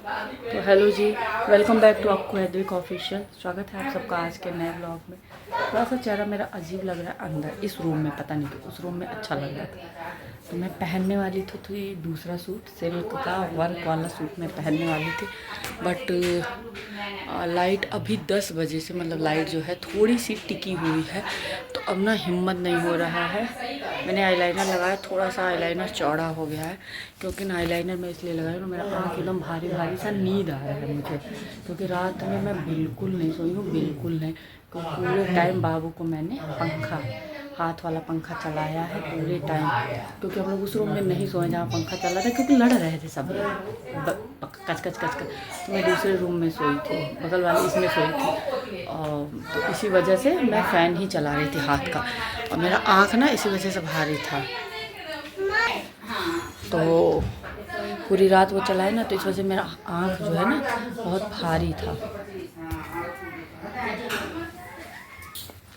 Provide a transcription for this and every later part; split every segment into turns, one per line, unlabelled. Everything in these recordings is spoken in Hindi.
तो hello ji, welcome back to आपको हैदविक ऑफिशियल। स्वागत है आप सबका आज के नए ब्लॉग में। थोड़ा सा चेहरा मेरा अजीब लग रहा है अंदर इस रूम में, पता नहीं क्यों। उस रूम में अच्छा लग रहा था तो मैं पहनने वाली थी दूसरा सूट, सिल्क का वर्क वाला सूट मैं पहनने वाली थी। बट लाइट अभी 10 बजे से मतलब लाइट जो है थोड़ी सी टिकी हुई है, तो अब ना हिम्मत नहीं हो रहा है। मैंने आईलाइनर लगाया, थोड़ा सा आईलाइनर चौड़ा हो गया है क्योंकि ना आईलाइनर मैं इसलिए लगाया ना, मेरा आँख एकदम भारी भारी सा नींद आ रहा है मुझे, क्योंकि रात में मैं बिल्कुल नहीं सोई हूँ, बिल्कुल नहीं। क्योंकि पूरे टाइम बाबू को मैंने पंखा, हाथ वाला पंखा चलाया है पूरे टाइम, क्योंकि हम लोग उस रूम में नहीं सोए जहाँ पंखा चल रहा था, क्योंकि लड़ रहे थे सब कच कच कच। तो मैं दूसरे रूम में सोई थी, बगल वाली इसमें सोई थी, और तो इसी वजह से मैं फ़ैन ही चला रही थी हाथ का, और मेरा आँख ना इसी वजह से भारी था। तो पूरी रात वो चलाए ना, तो इस वजह से मेरा आँख जो है ना बहुत भारी था,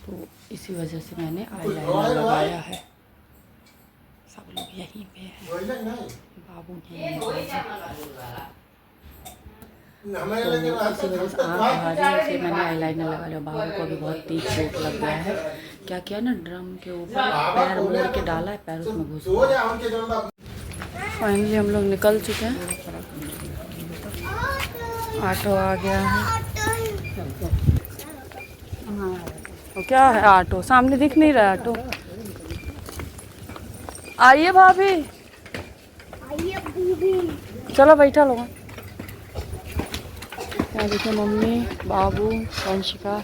तो इसी वजह से मैंने आईलाइनर लगाया है। सब लोग यहीं पे हैं, बाबू यहीं पे है, तो इसी वजह से आँख भारी से मैंने आईलाइनर लगा लिया। बाबू को भी बहुत तेज चोट लग गया है। क्या किया ना, ड्रम के ऊपर पैर मोड़ के डाला है, पैर उसमें घुस गया। फाइनली हम लोग निकल चुके हैं, ऑटो आ गया है। वो क्या है, ऑटो सामने दिख नहीं रहा है ऑटो। आइए भाभी, चलो बैठा लोग। यहाँ देखिए मम्मी, बाबू, वंशिका,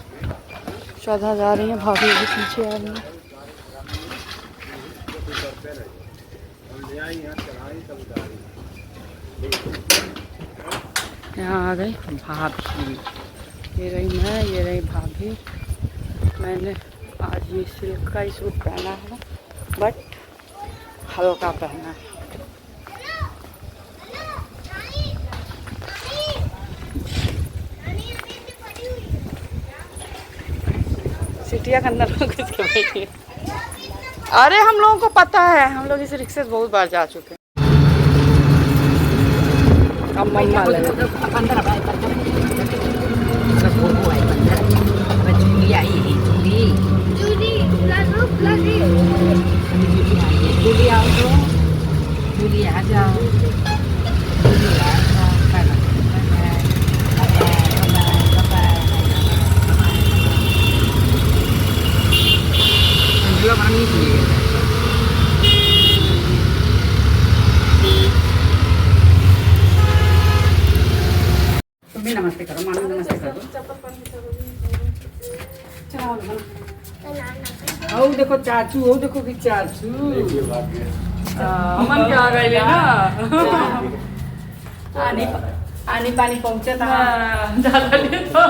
श्रद्धा जा रही है, भाभी भी पीछे आ रही है। यहाँ आ गई भाभी, ये रही मैं, ये रही भाभी। मैंने आज ये सिल्क का ही सूट पहना है, बट हल्का पहना है। सिटिया के अंदर कुछ के बैठिए। अरे हम लोगों को पता है, हम लोग इस रिक्शे से बहुत बार जा चुके हैं। अब मम्मा नमस्ते करो, मानो नमस्ते करो। ओ देखो चाचू, ओ देखो कि चाचू अमन के आ गए ना। आनी पानी पहुंचे था ज्यादा नहीं तो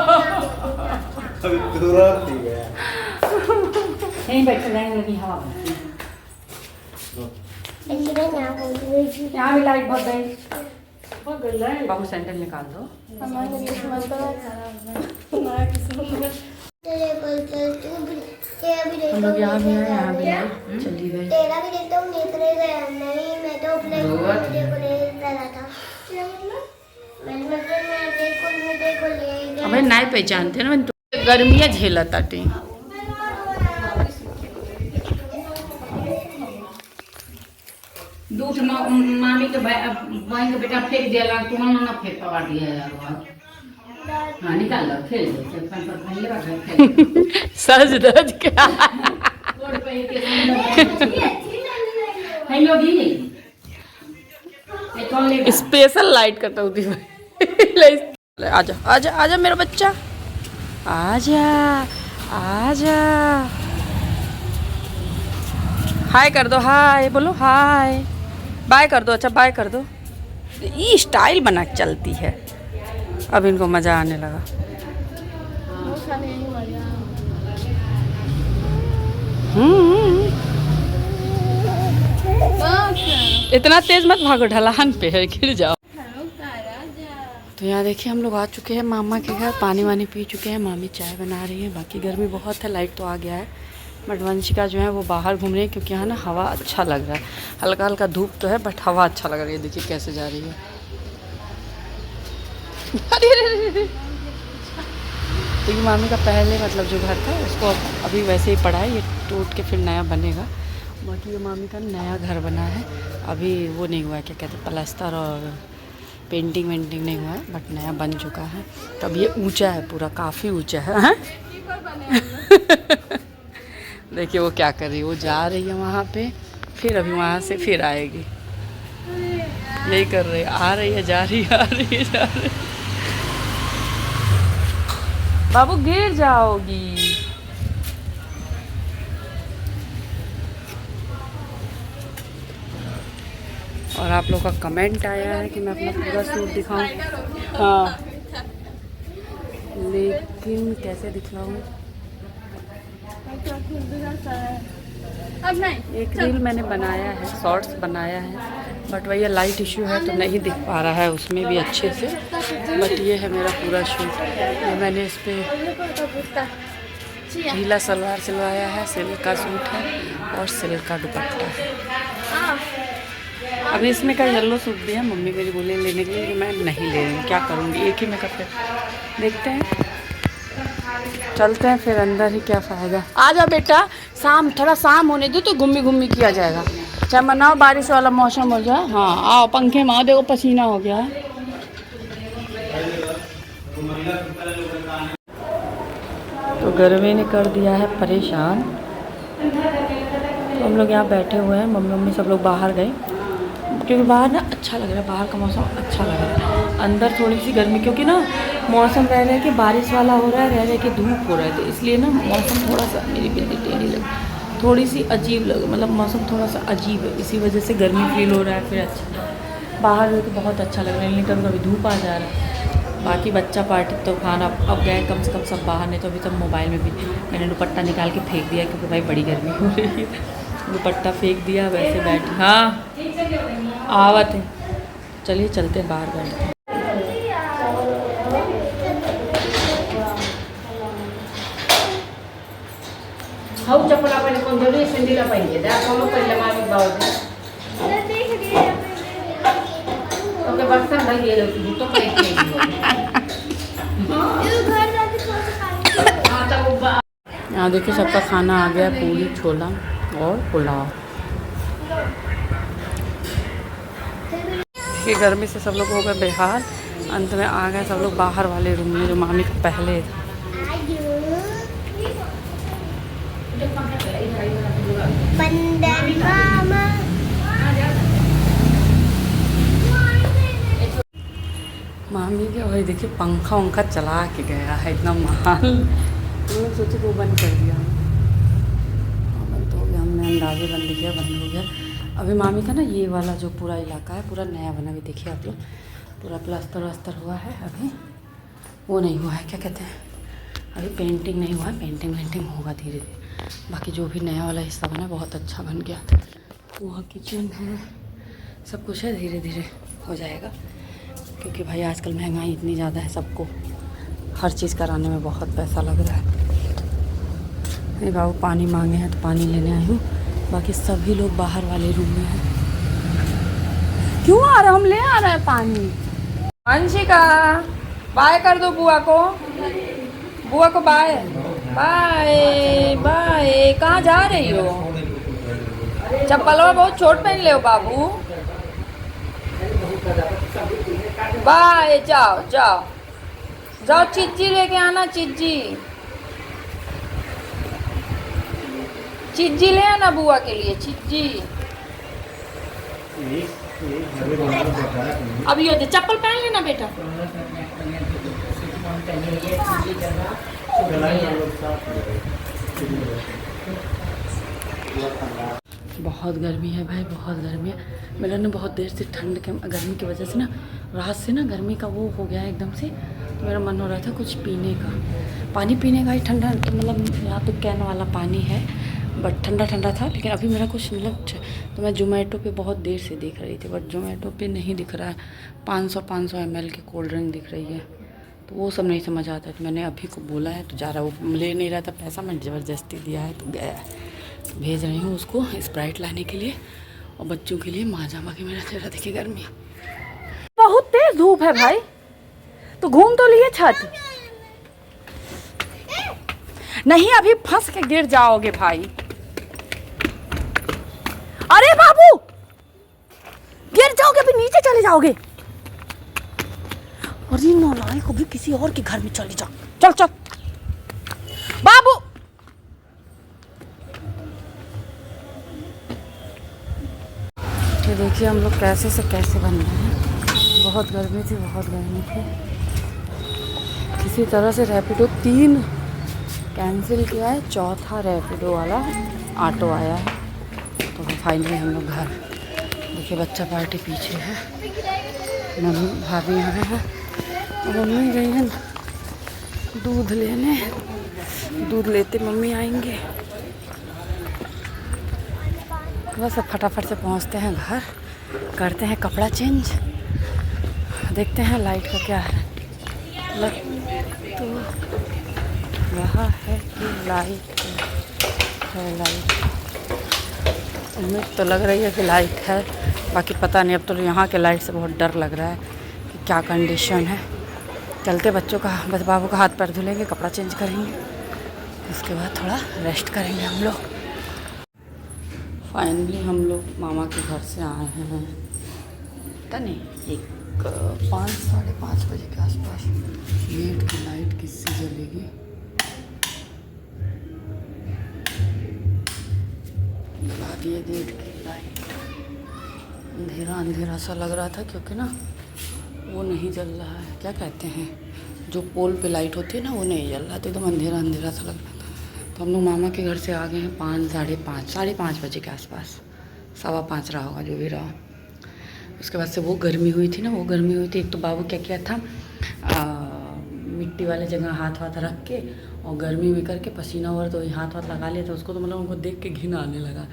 यहीं बैठ जाएंगे हवा। यहाँ भी लाइट बहुत गई। बाबू सैंडल निकाल दो। हम लोग यहाँ भी आए, यहाँ भी आए, चली गई।
तेरा भी देखता हूँ, देख रहे गए नहीं, मैं तो अपने वीडियो को ले रहा था।
अबे नहीं पहचानते ना, तो गर्मियाँ झेला ताटे।
दूध मामी के बहन के बेटा फेंक दिया, तुम्हारा ना फेंक पवा दिया यार। हाँ निकाल लो, खेल लो,
सज धज के स्पेशल लाइट कटौती। आजा आजा आजा मेरा बच्चा, आजा आजा। हाय कर दो, हाय बोलो, हाय बाय कर दो। अच्छा बाय कर दो। ये स्टाइल बना के चलती है। अब इनको मज़ा आने लगा। इतना तेज मत भागो, ढलान पे है, गिर जाओ। तो यहाँ देखिए हम लोग आ चुके हैं मामा के घर, पानी वानी पी चुके हैं। मामी चाय बना रही है। बाकी गर्मी बहुत है, लाइट तो आ गया है, बट वंशिका जो है वो बाहर घूम रही है, क्योंकि यहाँ ना हवा अच्छा लग रहा है। हल्का हल्का धूप तो है, बट हवा अच्छा लग रही है। देखिए कैसे जा रही है। अरे तो ये मामी का पहले मतलब जो घर था उसको अभी वैसे ही पड़ा है, ये टूट के फिर नया बनेगा। बाकी ये मामी का नया घर बना है, अभी वो नहीं हुआ है, क्या कहते हैं, प्लास्टर और पेंटिंग वेंटिंग नहीं हुआ है, बट नया बन चुका है। तो अब ये ऊंचा है, पूरा काफ़ी ऊंचा है। देखिए वो क्या कर रही है, वो जा रही है वहाँ पे, फिर अभी वहाँ से फिर आएगी। यही कर रही है, आ रही है जा रही है, आ रही है जा रही है। बाबू गिर जाओगी। और आप लोग का कमेंट आया है कि मैं अपना पूरा सूट दिखाऊं। हाँ, लेकिन कैसे दिखलाऊं? एक रील मैंने बनाया है, शॉर्ट्स बनाया है, बट वही लाइट इशू है तो नहीं दिख पा रहा है उसमें भी अच्छे से। बट ये है मेरा पूरा शूट, ये मैंने इस पर ढीला सलवार सिलवाया है, सिल्क का सूट है और सिल्क का दुपट्टा है। अब इसमें का येलो सूट भी है, मम्मी मेरी बोले लेने के लिए, कि मैं नहीं ले रही हूँ, क्या करूँगी, एक ही में कपड़े। देखते हैं, चलते हैं फिर अंदर ही, क्या फ़ायदा। आ जाओ बेटा, शाम थोड़ा शाम होने दो तो घूमी घूमी किया जाएगा, चाहे मनाओ बारिश वाला मौसम हो जाए। हाँ आओ, पंखे में आओ, देखो पसीना हो गया है। तो गर्मी ने कर दिया है परेशान, तो हम लोग यहाँ बैठे हुए हैं, मम्मी सब लोग बाहर गए, क्योंकि बाहर ना अच्छा लग रहा है, बाहर का मौसम अच्छा लग रहा है। अंदर थोड़ी सी गर्मी, क्योंकि ना मौसम रह रहा है कि बारिश वाला हो रहा है, रह रहा है कि धूप हो रहा है, तो इसलिए ना मौसम थोड़ा सा, मेरी बिल्ली टेढ़ी लगी, थोड़ी सी अजीब लगे, मतलब मौसम थोड़ा सा अजीब है, इसी वजह से गर्मी फील हो रहा है। फिर अच्छा बाहर जो कि बहुत अच्छा लग रहा है, लेकिन कभी धूप आ जा रहा है। बाकी बच्चा पार्टी तो खाना अब गए कम से कम सब बाहर, नहीं तो अभी सब मोबाइल में भी। मैंने दुपट्टा निकाल के फेंक दिया क्योंकि भाई बड़ी गर्मी हो रही है, दुपट्टा फेंक दिया, वैसे बैठे। हाँ आवत है, चलिए चलते हैं बाहर बैठते हैं।
हाउ चप्पल आपण कोण जरूर संडीला पाहिजे दा कोण पडलं मागे बावडे ओके बस ना भाई ये लोग तो पाहिजे
यहाँ देखिए सबका खाना आ गया, पूरी छोला और पुलाव। ये गर्मी से सब लोग हो गए बेहाल, अंत में आ गए सब लोग बाहर वाले रूम में, जो मामी का पहले था। मामी के वही देखिए पंखा वंखा चला के गया है, इतना महाल। तो मैं सोचे वो बंद कर दिया, बंद हो गया, हमने अंदाजे बंद किया, बंद हो गया। अभी मामी का ना ये वाला जो पूरा इलाका है पूरा नया बना, अभी देखिए आप लोग, पूरा प्लास्टर वास्तर हुआ है, अभी वो नहीं हुआ है, क्या कहते हैं, अभी पेंटिंग नहीं हुआ है, पेंटिंग वेंटिंग होगा धीरे धीरे। बाकी जो भी नया वाला हिस्सा बना बहुत अच्छा बन गया, वहाँ किचन है, सब कुछ है, धीरे धीरे हो जाएगा, क्योंकि भाई आजकल महंगाई इतनी ज़्यादा है, सबको हर चीज़ कराने में बहुत पैसा लग रहा है। नहीं बाबू पानी मांगे हैं तो पानी लेने आई हूँ, बाकी सभी लोग बाहर वाले रूम में हैं। क्यों आ रहा, हम ले आ रहे हैं पानी। अंशिका बाय कर दो बुआ को, बुआ को बाय बाय बाय। कहाँ जा रही हो, चप्पल बहुत छोट पहन ले हो बाबू, बाय। जाओ जाओ जाओ, चिज्जी लेके आना, चिज्जी चिज्जी ले आना बुआ के लिए, चिज्जी। अभी ये चप्पल पहन लेना बेटा। बहुत गर्मी है भाई, बहुत गर्मी है। मेरा ना बहुत देर से ठंड के गर्मी की वजह से ना, रात से ना गर्मी का वो हो गया है एकदम से, तो मेरा मन हो रहा था कुछ पीने का, पानी पीने का ही ठंडा, तो मतलब यहाँ तो कैन वाला पानी है, बट ठंडा ठंडा था। लेकिन अभी मेरा कुछ मतलब, तो मैं जोमेटो पे बहुत देर से देख रही थी, बट जोमेटो पे नहीं दिख रहा है, 500 ml की कोल्ड ड्रिंक दिख रही है, तो वो सब नहीं समझ आता है। तो मैंने अभी को बोला है, तो जा रहा है, वो ले नहीं रहा था पैसा, मैंने ज़बरदस्ती दिया है तो गया है। तो भेज रही हूँ उसको स्प्राइट लाने के लिए, और बच्चों के लिए माजा। बाकी मेरा चेहरा देखिए, गर्मी बहुत तेज़ धूप है भाई, तो घूम तो लिए छत। नहीं अभी फंस के गिर जाओगे भाई। अरे बाबू गिर जाओगे, अभी नीचे चले जाओगे। अरे नालायक को भी किसी और के घर में चले जाओ। चल चल बाबू। ये देखिए हम लोग कैसे से कैसे बन रहे हैं। बहुत गर्मी थी, बहुत गर्मी थी। किसी तरह से रैपिडो 3 कैंसिल किया है, चौथा रैपिडो वाला ऑटो आया है। तो फाइनली हम लोग घर। देखिए बच्चा पार्टी पीछे है, मम्मी भाभी यहाँ है और मम्मी गई है दूध लेने। दूध लेते मम्मी आएंगे। बस अब फटाफट से पहुँचते हैं घर, करते हैं कपड़ा चेंज, देखते हैं लाइट का क्या है। लग तो रहा है कि लाइट है, लाइट उम्मीद तो लग रही है कि लाइट है, बाकी पता नहीं। अब तो यहाँ के लाइट से बहुत डर लग रहा है कि क्या कंडीशन है। चलते बच्चों का, बस बाबू का हाथ पैर धुलेंगे, कपड़ा चेंज करेंगे, उसके बाद थोड़ा रेस्ट करेंगे हम लोग। फाइनली हम लोग मामा के घर से आए हैं, पता नहीं 5 साढ़े 5 बजे के आसपास। गेट की लाइट किससे जलेगी? लगा दिए गेट की लाइट। अंधेरा अंधेरा सा लग रहा था क्योंकि ना वो नहीं जल रहा है, क्या कहते हैं जो पोल पे लाइट होती है ना, वो नहीं जल रहा था, एकदम अंधेरा अंधेरा सा लग रहा था। तो हम लोग मामा के घर से आ गए हैं 5 साढ़े 5 बजे के आसपास, 5:15 रहा होगा जो भी रहा। उसके बाद से वो गर्मी हुई थी ना, वो गर्मी हुई थी। एक तो बाबू क्या किया था, मिट्टी वाले जगह हाथ वाथ रख के और गर्मी में करके पसीना और तो हाथ वाथ लगा लिया था उसको। तो मतलब उनको देख के घिन आने लगा।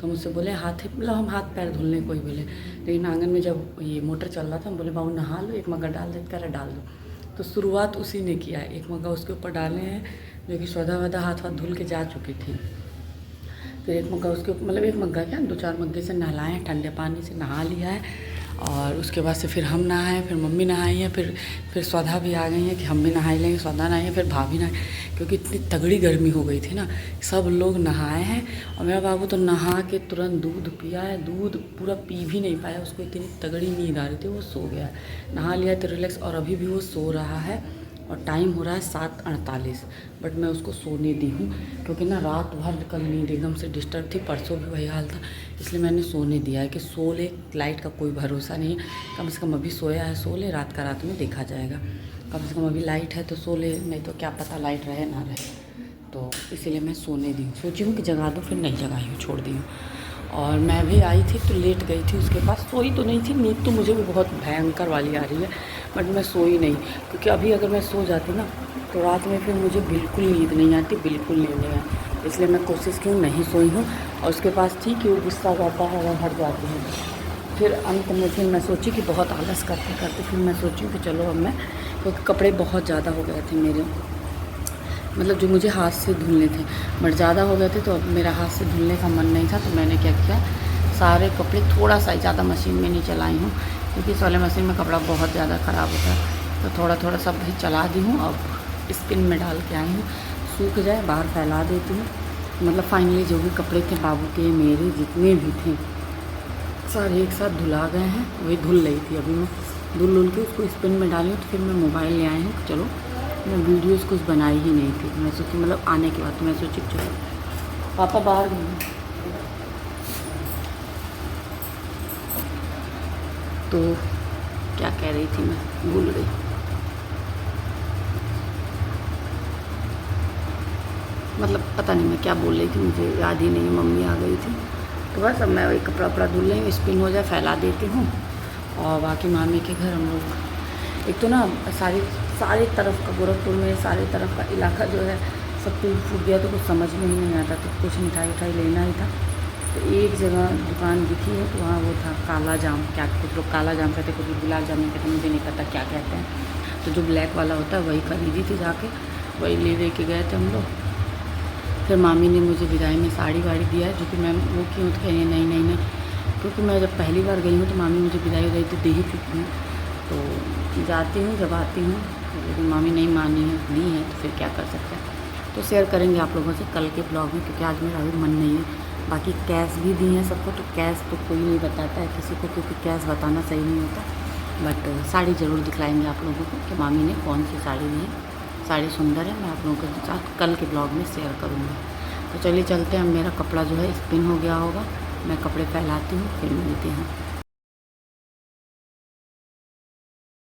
तो मुझसे बोले हाथ, मतलब हम हाथ पैर धुलने कोई बोले, लेकिन आंगन में जब ये मोटर चल रहा था हम बोले बाबू नहा लो, एक मग्गा डाल देते, कह डाल दो। तो शुरुआत उसी ने किया है, एक मग्गा उसके ऊपर डाले हैं, जो कि सौदा वदा हाथ वाथ धुल के जा चुकी थी। फिर एक मग्गा उसके ऊपर, मतलब एक मग्गा क्या 2-4 मग्गे से नहलाए हैं, ठंडे पानी से नहा लिया है। और उसके बाद से फिर हम नहाए, फिर मम्मी नहाई है, फिर सौदा भी आ गई है कि हम भी नहा लेंगे। सौदा नहाई है, फिर भाभी नहाए, क्योंकि इतनी तगड़ी गर्मी हो गई थी ना। सब लोग नहाए हैं और मेरा बाबू तो नहा के तुरंत दूध पिया है। दूध पूरा पी भी नहीं पाया, उसको इतनी तगड़ी नींद आ रही थी, वो सो गया। नहा लिया तो रिलैक्स, और अभी भी वो सो रहा है। और टाइम हो रहा है 7:48, बट मैं उसको सोने दी हूँ क्योंकि ना रात भर कल नींद एकदम से डिस्टर्ब थी, परसों भी वही हाल था, इसलिए मैंने सोने दिया है कि सो ले। लाइट का कोई भरोसा नहीं है, कम से कम अभी सोया है सो ले, रात का रात में देखा जाएगा। कम से कम अभी लाइट है तो सो ले, नहीं तो क्या पता लाइट रहे ना रहे। तो इसीलिए मैं सोने दी हूँ, सोची हूँ कि जगा दूँ, फिर नहीं जगाई हूँ, छोड़ दी हूँ। और मैं भी आई थी तो लेट गई थी उसके पास, सोई तो नहीं थी। नींद तो मुझे भी बहुत भयंकर वाली आ रही है, बट मैं सोई नहीं, क्योंकि अभी अगर मैं सो जाती ना तो रात में फिर मुझे बिल्कुल नींद नहीं आती, बिल्कुल नींद नहीं आती। इसलिए मैं कोशिश की नहीं सोई हूँ। और उसके पास थी कि वो गुस्सा जाता है और हट जाती है। फिर अंत में फिर मैं सोची कि बहुत आलस करते करते फिर मैं सोची कि चलो अब मैं, क्योंकि कपड़े बहुत ज़्यादा हो गए थे मेरे, मतलब जो मुझे हाथ से धुलने थे, बट ज़्यादा हो गए थे तो अब मेरा हाथ से धुलने का मन नहीं था। तो मैंने क्या किया, सारे कपड़े थोड़ा सा ज़्यादा मशीन में नहीं चलाई हूँ, क्योंकि इस वाले मशीन में कपड़ा बहुत ज़्यादा ख़राब होता है। तो थोड़ा थोड़ा सब भी चला दी हूँ, अब स्पिन में डाल के आई हूँ, सूख जाए बाहर फैला देती हूँ। मतलब फाइनली जो भी कपड़े थे बाबू के, मेरे जितने भी थे सारे एक साथ धुला गए हैं। वही धुल रही थी, अभी मैं धुल के उसको स्पिन में डाली हूँ। तो फिर मैं मोबाइल ले आई हूँ, चलो मैं वीडियोस कुछ बनाई ही नहीं थी। मैं सोची मतलब आने के बाद मैं सोची चलो पापा बाहर गए, तो क्या कह रही थी मैं भूल गई। मतलब पता नहीं मैं क्या बोल रही थी, मुझे याद ही नहीं, मम्मी आ गई थी। तो बस अब मैं वही कपड़ा वपड़ा धुल रही हूँ, स्पिन हो जाए फैला देती हूँ। और बाकी मामी के घर हम लोग, एक तो ना सारी तरफ का गोरखपुर में सारे तरफ का इलाका जो है सब टूट फूट गया, तो कुछ समझ में ही नहीं आता। तो कुछ मिठाई लेना ही था, तो एक जगह दुकान दिखी है, तो वहाँ वो था काला जाम, क्या कुछ लोग काला जाम कहते, कुछ लोग गुलाब जामुन कहते, मुझे नहीं पता क्या कहते हैं। तो जो ब्लैक वाला होता है वही खरीदी थी जाके, वही ले के गए थे हम लोग। फिर मामी ने मुझे विदाई में साड़ी वाड़ी दिया है, जो कि मैं वो क्यों तो कहीं नहीं, क्योंकि मैं जब पहली बार गई हूँ तो मामी मुझे विदाई तो दे ही चुकी हैं। तो जाती हूँ, जब आती हूँ लेकिन मामी नहीं मानी है, दी है तो फिर क्या कर सकते हैं। तो शेयर करेंगे आप लोगों से कल के ब्लॉग में, क्योंकि आज मेरा अभी मन नहीं है। बाकी कैश भी दी हैं सबको, तो कैश तो कोई नहीं बताता है किसी को, क्योंकि कैश बताना सही नहीं होता। बट साड़ी ज़रूर दिखलाएंगे आप लोगों को कि मामी ने कौन सी साड़ी दी है। साड़ी सुंदर है, मैं आप लोगों के साथ कल के ब्लॉग में शेयर करूँगी। तो चलिए चलते हैं। मेरा कपड़ा जो है स्पिन हो गया होगा, मैं कपड़े फैलाती हूँ, फिर मिलती हूँ।